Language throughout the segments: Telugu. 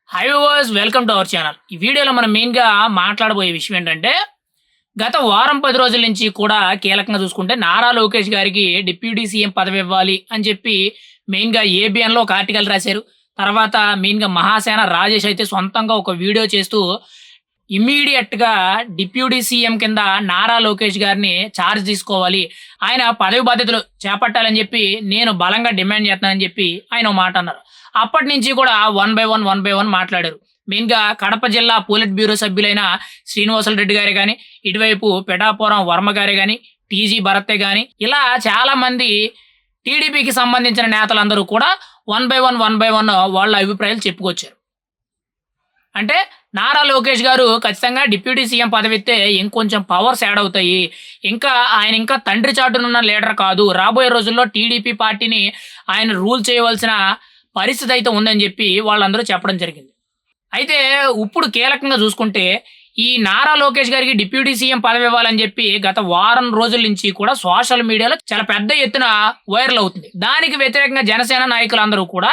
High viewers welcome to our channel. ఈ వీడియోలో మనం మెయిన్‌గా మాట్లాడబోయే విషయం ఏంటంటే, గత వారం 10 రోజుల నుంచి కూడా కీలకంగా చూసుకుంటే నారా లోకేష్ గారికి డిప్యూటీ సీఎం పదవి ఇవ్వాలి అని చెప్పి మెయిన్‌గా ఏబిఎన్‌లో ఒక ఆర్టికల్ రాశారు. తర్వాత మెయిన్‌గా మహాసేన రాజేష్ అయితే సొంతంగా ఒక వీడియో చేస్తూ ఇమ్మీడియేట్‌గా డిప్యూటీ సీఎం కింద నారా లోకేష్ గారిని చార్జ్ తీసుకోవాలి. ఆయన పదవి బాధ్యతలు చేపట్టాలని చెప్పి నేను బలంగా డిమాండ్ చేస్తున్నానని చెప్పి ఆయన ఓ మాట అన్నారు. అప్పటినుంచి కూడా వన్ బై వన్ మాట్లాడారు. మెయిన్‌గా కడప జిల్లా పోలిట్ బ్యూరో సభ్యులైన శ్రీనివాసులు రెడ్డి గారే గాని, ఇటువైపు పిఠాపురం వర్మ గారే గాని, టీజీ భరతే గాని ఇలా చాలామంది టీడీపీకి సంబంధించిన నేతలందరూ కూడా వన్ బై వన్ వాళ్ళ అభిప్రాయాలు చెప్పుకొచ్చారు. అంటే నారా లోకేష్ గారు ఖచ్చితంగా డిప్యూటీ సీఎం పదవిస్తే ఇంకొంచెం పవర్స్ యాడ్ అవుతాయి. ఆయన ఇంకా తండ్రి చాటునున్న లీడర్ కాదు. రాబోయే రోజుల్లో టీడీపీ పార్టీని ఆయన రూల్ చేయవలసిన పరిస్థితి అయితే ఉందని చెప్పి వాళ్ళందరూ చెప్పడం జరిగింది. అయితే ఇప్పుడు కీలకంగా చూసుకుంటే ఈ నారా లోకేష్ గారికి డిప్యూటీ సీఎం పదవి ఇవ్వాలని చెప్పి గత వారం రోజుల నుంచి కూడా సోషల్ మీడియాలో చాలా పెద్ద ఎత్తున వైరల్ అవుతుంది. దానికి వ్యతిరేకంగా జనసేన నాయకులందరూ కూడా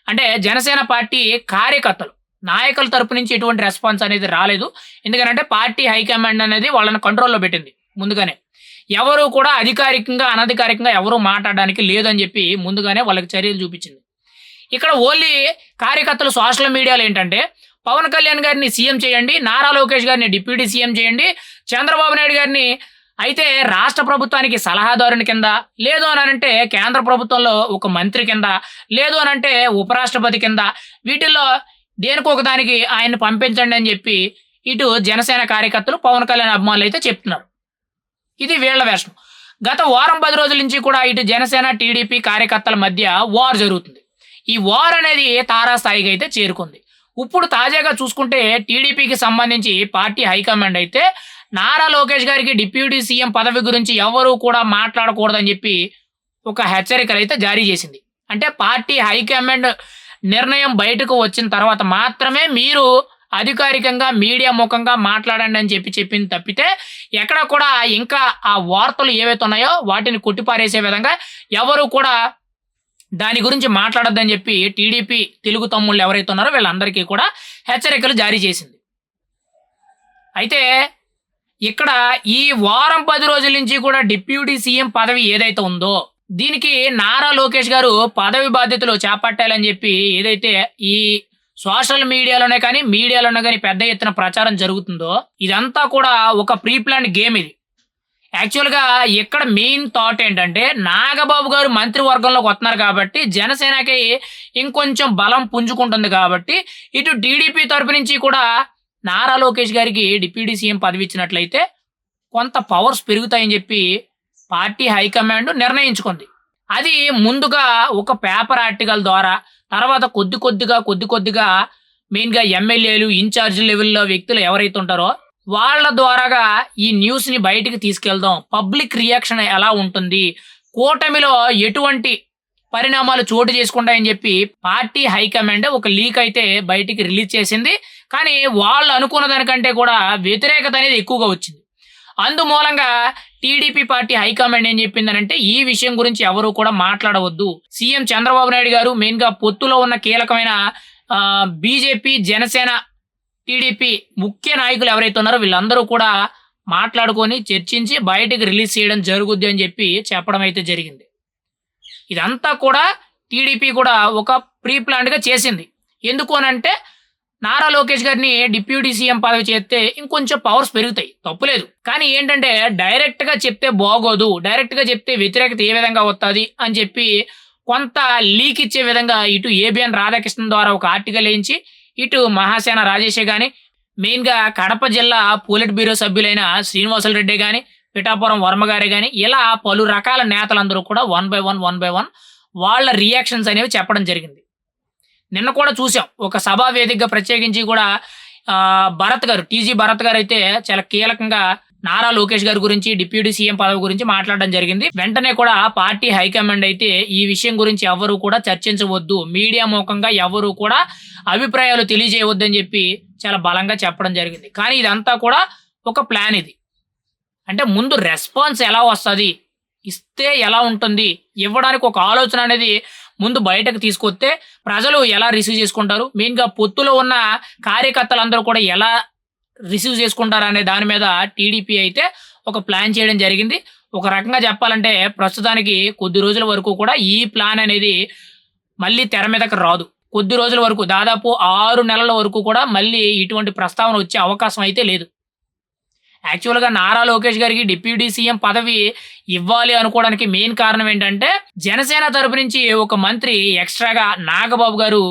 అంటే జనసేన పార్టీ కార్యకర్తలు నాయకుల తరపు నుంచి ఎటువంటి రెస్పాన్స్ అనేది రాలేదు. ఎందుకంటే పార్టీ హైకమాండ్ అనేది వాళ్ళని కంట్రోల్‌లో పెట్టింది ముందుగానే. ఎవరు కూడా అధికారికంగా, అనధికారికంగా ఎవరు మాట్లాడడానికి లేదని చెప్పి ముందుగానే వాళ్ళకి చర్యలు చూపించింది. ఇక్కడ ఓన్లీ కార్యకర్తలు సోషల్ మీడియాలో ఏంటంటే పవన్ కళ్యాణ్ గారిని సీఎం చేయండి, నారా లోకేష్ గారిని డిప్యూటీ సీఎం చేయండి, చంద్రబాబు నాయుడు గారిని అయితే రాష్ట్ర ప్రభుత్వానికి సలహాదారుని కింద, లేదు అనంటే కేంద్ర ప్రభుత్వంలో ఒక మంత్రి కింద, లేదు అనంటే ఉపరాష్ట్రపతి కింద వీటిల్లో దేనికో ఒకదానికి ఆయన్ని పంపించండి అని చెప్పి ఇటు జనసేన కార్యకర్తలు, పవన్ కళ్యాణ్ అభిమానులు అయితే చెప్తున్నారు. ఇది వీళ్ళ వెర్షన్. గత వారం 10 రోజుల నుంచి కూడా ఇటు జనసేన, టీడీపీ కార్యకర్తల మధ్య వార్ జరుగుతుంది. ఈ వార్ అనేది తారాస్థాయికి అయితే చేరుకుంది. ఇప్పుడు తాజాగా చూసుకుంటే టీడీపీకి సంబంధించి పార్టీ హైకమాండ్ అయితే నారా లోకేష్ గారికి డిప్యూటీ సీఎం పదవి గురించి ఎవరు కూడా మాట్లాడకూడదని చెప్పి ఒక హెచ్చరికలు అయితే జారీ చేసింది. అంటే పార్టీ హైకమాండ్ నిర్ణయం బయటకు వచ్చిన తర్వాత మాత్రమే మీరు అధికారికంగా మీడియా ముఖంగా మాట్లాడండి అని చెప్పి చెప్పింది తప్పితే ఎక్కడ కూడా ఇంకా ఆ వార్తలు ఏవైతే ఉన్నాయో వాటిని కొట్టిపారేసే విధంగా ఎవరు కూడా దాని గురించి మాట్లాడొద్దని చెప్పి టీడీపీ తెలుగు తమ్ముళ్ళు ఎవరైతే ఉన్నారో వీళ్ళందరికీ కూడా హెచ్చరికలు జారీ చేసింది. అయితే ఇక్కడ ఈ వారం 10 రోజుల నుంచి కూడా డిప్యూటీ సీఎం పదవి ఏదైతే ఉందో దీనికి నారా లోకేష్ గారు పదవి బాధ్యతలు చేపట్టాలని చెప్పి ఏదైతే ఈ సోషల్ మీడియాలోనే కానీ మీడియాలోనే కానీ పెద్ద ఎత్తున ప్రచారం జరుగుతుందో ఇదంతా కూడా ఒక ప్రీ ప్లాన్డ్ గేమ్ ఇది. యాక్చువల్‌గా ఇక్కడ మెయిన్ థాట్ ఏంటంటే నాగబాబు గారు మంత్రివర్గంలోకి వస్తున్నారు కాబట్టి జనసేనకి ఇంకొంచెం బలం పుంజుకుంటుంది కాబట్టి ఇటు టీడీపీ తరపు నుంచి కూడా నారా లోకేష్ గారికి డిప్యూటీ సీఎం పదవి ఇచ్చినట్లయితే కొంత పవర్స్ పెరుగుతాయని చెప్పి పార్టీ హైకమాండ్ నిర్ణయించుకుంది. అది ముందుగా ఒక పేపర్ ఆర్టికల్ ద్వారా తర్వాత కొద్ది కొద్దిగా మెయిన్‌గా ఎమ్మెల్యేలు, ఇన్‌చార్జ్ లెవెల్‌లో వ్యక్తులు ఎవరైతే ఉంటారో వాళ్ళ ద్వారాగా ఈ న్యూస్‌ని బయటికి తీసుకెళ్దాం. పబ్లిక్ రియాక్షన్ ఎలా ఉంటుంది? కూటమిలో ఎటువంటి పరిణామాలు చోటు చేసుకుంటాయని చెప్పి పార్టీ హైకమాండ్ ఒక లీక్ అయితే బయటికి రిలీజ్ చేసింది. కానీ వాళ్ళు అనుకున్న దానికంటే కూడా వ్యతిరేకత అనేది ఎక్కువగా వచ్చింది. అందుమూలంగా టీడీపీ పార్టీ హైకమాండ్ ఏం చెప్పిందనంటే ఈ విషయం గురించి ఎవరు కూడా మాట్లాడవద్దు. సీఎం చంద్రబాబు నాయుడు గారు మెయిన్‌గా పొత్తులో ఉన్న కీలకమైన బీజేపీ, జనసేన, టీడీపీ ముఖ్య నాయకులు ఎవరైతే ఉన్నారో వీళ్ళందరూ కూడా మాట్లాడుకొని చర్చించి బయటకి రిలీజ్ చేయడం జరుగుద్ది అని చెప్పి చెప్పడం అయితే జరిగింది. ఇదంతా కూడా టీడీపీ కూడా ఒక ప్రీ ప్లాన్డ్‌గా చేసింది. ఎందుకు అనంటే నారా లోకేష్ గారిని డిప్యూటీ సీఎం పదవి చేస్తే ఇంకొంచెం పవర్స్ పెరుగుతాయి. తప్పులేదు. కానీ ఏంటంటే డైరెక్ట్‌గా చెప్తే బాగోదు. డైరెక్ట్‌గా చెప్తే వ్యతిరేకత ఏ విధంగా వత్తది అని చెప్పి కొంత లీక్ ఇచ్చే విధంగా ఇటు ఏబిఎన్ రాధాకృష్ణన్ ద్వారా ఒక ఆర్టికల్ ఏయించి ఇటు మహాసేన రాజేషే గాని, మెయిన్‌గా కడప జిల్లా పోలిట్ బ్యూరో సభ్యులైన శ్రీనివాసులు రెడ్డే గాని, పిఠాపురం వర్మ గారే గాని ఇలా పలు రకాల నేతలందరూ కూడా వన్ బై వన్ వాళ్ళ రియాక్షన్స్ అనేవి చెప్పడం జరిగింది. నిన్న కూడా చూసాం. ఒక సభా వేదికగా ప్రత్యేకించి కూడా భరత్ గారు, టీజీ భరత్ గారు అయితే చాలా కీలకంగా నారా లోకేష్ గారి గురించి డిప్యూటీ సీఎం పదవి గురించి మాట్లాడడం జరిగింది. వెంటనే కూడా పార్టీ హైకమాండ్ అయితే ఈ విషయం గురించి ఎవరు కూడా చర్చించవద్దు, మీడియా ముఖంగా ఎవరు కూడా అభిప్రాయాలు తెలియజేయవద్దని చెప్పి చాలా బలంగా చెప్పడం జరిగింది. కానీ ఇదంతా కూడా ఒక ప్లాన్ ఇది. అంటే ముందు రెస్పాన్స్ ఎలా వస్తది? ఇస్తే ఎలా ఉంటుంది? ఇవ్వడానికి ఒక ఆలోచన అనేది ముందు బయటకు తీసుకొస్తే ప్రజలు ఎలా రిసీవ్ చేసుకుంటారు? మెయిన్‌గా పొత్తులో ఉన్న కార్యకర్తలందరూ కూడా ఎలా రిసీవ్ చేసుకుంటారనే దాని మీద టీడీపీ అయితే ఒక ప్లాన్ చేయడం జరిగింది. ఒక రకంగా చెప్పాలంటే ప్రస్తుతానికి కొద్ది రోజుల వరకు కూడా ఈ ప్లాన్ అనేది మళ్ళీ తెర మీదకి రాదు. కొద్ది రోజుల వరకు దాదాపు 6 నెలల వరకు కూడా మళ్ళీ ఇటువంటి ప్రస్తావన వచ్చే అవకాశం అయితే లేదు. యాక్చువల్‌గా నారా లోకేష్ గారికి డిప్యూటీ సీఎం పదవి ఇవ్వాలి అనుకోవడానికి మెయిన్ కారణం ఏంటంటే, జనసేన తరపు నుంచి ఒక మంత్రి ఎక్స్‌ట్రాగా నాగబాబు గారు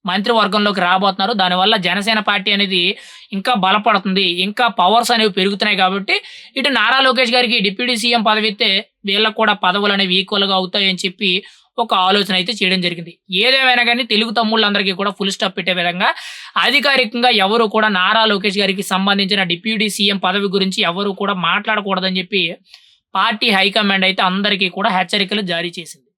మంత్రివర్గంలోకి రాబోతున్నారు. దానివల్ల జనసేన పార్టీ అనేది ఇంకా బలపడుతుంది. ఇంకా పవర్స్ అనేవి పెరుగుతున్నాయి కాబట్టి, ఇటు నారా లోకేష్ గారికి డిప్యూటీ సీఎం పదవి ఇస్తే వీళ్ళకి కూడా పదవులనేవి ఈక్వల్‌గా అవుతాయని చెప్పి ఒక ఆలోచన అయితే చేయడం జరిగింది. ఏదేమైనా గాని తెలుగు తమ్ముళ్ళందరికీ కూడా ఫుల్ స్టాప్ పెట్టే విధంగా అధికారికంగా ఎవరు కూడా నారా లోకేష్ గారికి సంబంధించిన డిప్యూటీ సీఎం పదవి గురించి ఎవరు కూడా మాట్లాడకూడదని చెప్పి పార్టీ హైకమాండ్ అయితే అందరికీ కూడా హెచ్చరికలు జారీ చేసింది.